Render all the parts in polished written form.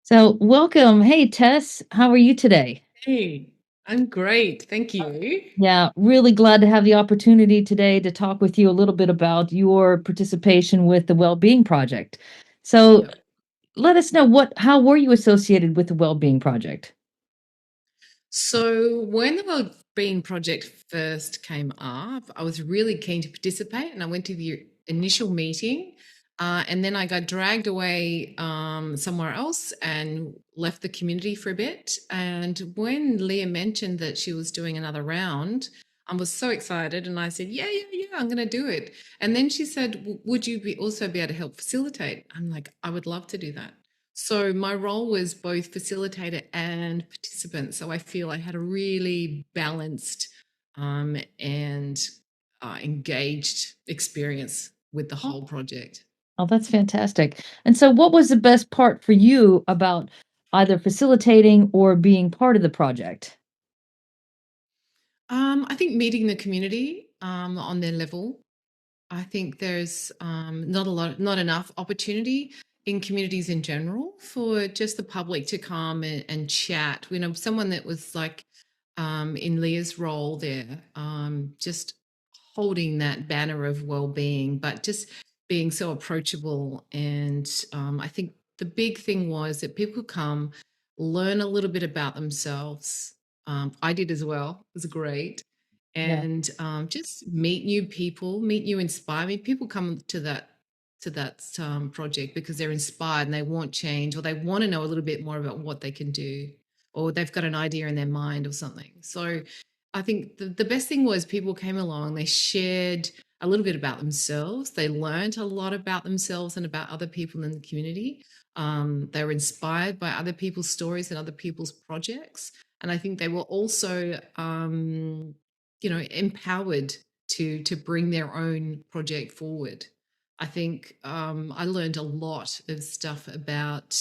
So, welcome. Hey, Tess, how are you today? Hey, I'm great. Thank you. Yeah, really glad to have the opportunity today to talk with you a little bit about your participation with the Wellbeing Project. So, Yep. let us know how were you associated with the Wellbeing Project? So when the Wellbeing Project first came up, I was really keen to participate, and I went to the initial meeting, and then I got dragged away somewhere else and left the community for a bit. And when Leah mentioned that she was doing another round, I was so excited, and I said, "Yeah, yeah, yeah, I'm going to do it." And then she said, "Would you also be able to help facilitate?" I'm like, "I would love to do that." So my role was both facilitator and participant. So I feel I had a really balanced and engaged experience with the Oh, whole project. oh, that's fantastic. And so, what was the best part for you about either facilitating or being part of the project? I think meeting the community on their level. I think there's not enough opportunity in communities in general for just the public to come and chat. You know, someone that was like in Leah's role there, just holding that banner of well-being, but just being so approachable. And I think the big thing was that people come, learn a little bit about themselves. I did as well. It was great, Yeah. and just meet new people, meet new inspire me. People come to that project because they're inspired and they want change, or they want to know a little bit more about what they can do, or they've got an idea in their mind or something. So I think the best thing was people came along, they shared a little bit about themselves, they learned a lot about themselves and about other people in the community. They were inspired by other people's stories and other people's projects. And I think they were also, empowered to bring their own project forward. I think I learned a lot of stuff about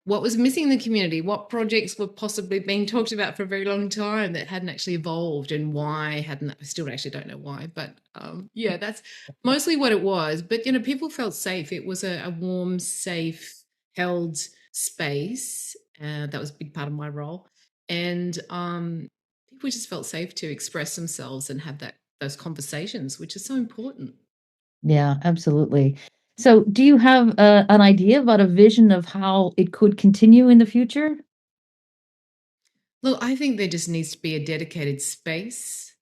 what was missing in the community, what projects were possibly being talked about for a very long time that hadn't actually evolved, and why hadn't. I still actually don't know why, but yeah, that's mostly what it was. But people felt safe. It was a warm, safe, held space. That was a big part of my role, and people just felt safe to express themselves and have those conversations, which is so important. Yeah, absolutely. So, do you have an idea about a vision of how it could continue in the future? Look, I think there just needs to be a dedicated space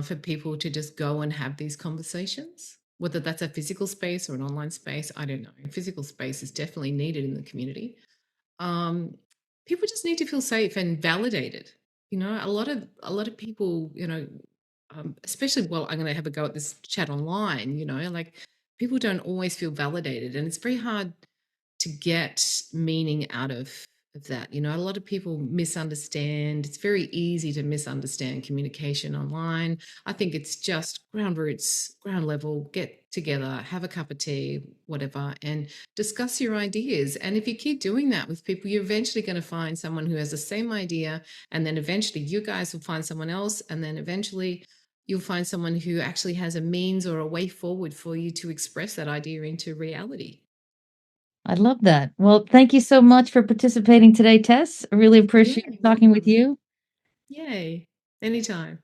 for people to just go and have these conversations. Whether that's a physical space or an online space, I don't know. Physical space is definitely needed in the community. Um, People just need to feel safe and validated. A lot of people, especially, well, I'm going to have a go at this chat online. Like people don't always feel validated, and it's very hard to get meaning out of that. A lot of people misunderstand. It's very easy to misunderstand communication online. I think it's just ground roots, ground level, get together, have a cup of tea, whatever, and discuss your ideas. And if you keep doing that with people, you're eventually going to find someone who has the same idea, and then eventually you guys will find someone else, and then eventually you'll find someone who actually has a means or a way forward for you to express that idea into reality. I love that. Well, thank you so much for participating today, Tess. I really Yeah, appreciate you're talking with welcome. you. Yay. Anytime.